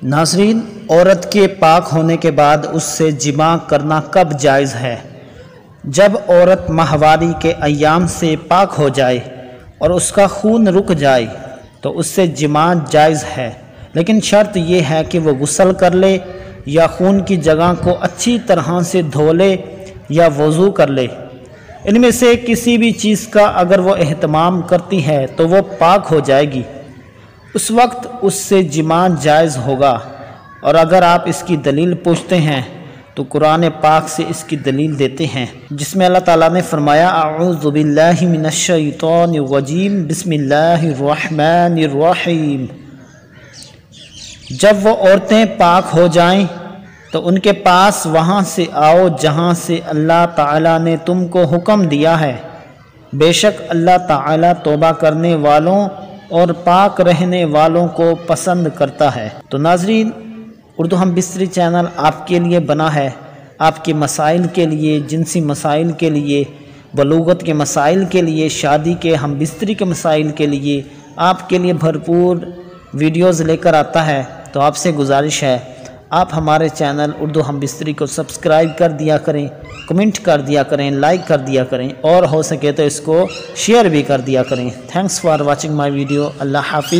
ناظرین، عورت کے پاک ہونے کے بعد اس سے جماع کرنا کب جائز ہے؟ جب عورت ماہواری کے ایام سے پاک ہو جائے اور اس کا خون رک جائے تو اس سے جماع جائز ہے، لیکن شرط یہ ہے کہ وہ غسل کر لے یا خون کی جگہ کو اچھی طرح سے دھو لے یا وضو کر لے۔ ان میں سے کسی بھی چیز کا اگر وہ اہتمام کرتی ہے تو وہ پاک ہو جائے گی، اس وقت اس سے جماع جائز ہوگا۔ اور اگر آپ اس کی دلیل پوچھتے ہیں تو قرآن پاک سے اس کی دلیل دیتے ہیں، جس میں اللہ تعالیٰ نے فرمایا اعوذ باللہ من الشیطان الرجیم بسم اللہ الرحمن الرحیم۔ جب وہ عورتیں پاک ہو جائیں تو ان کے پاس وہاں سے آؤ جہاں سے اللہ تعالیٰ نے تم کو حکم دیا ہے، بے شک اللہ تعالیٰ توبہ کرنے والوں اور پاک رہنے والوں کو پسند کرتا ہے۔ تو ناظرین، اردو ہم بستری چینل آپ کے لیے بنا ہے، آپ کے مسائل کے لیے، جنسی مسائل کے لیے، بلوغت کے مسائل کے لیے، شادی کے ہم بستری کے مسائل کے لیے آپ کے لیے بھرپور ویڈیوز لے کر آتا ہے۔ تو آپ سے گزارش ہے آپ ہمارے چینل اردو ہم بستری کو سبسکرائب کر دیا کریں، کمنٹ کر دیا کریں، لائک کر دیا کریں، اور ہو سکے تو اس کو شیئر بھی کر دیا کریں۔ Thanks for watching my video. اللہ حافظ۔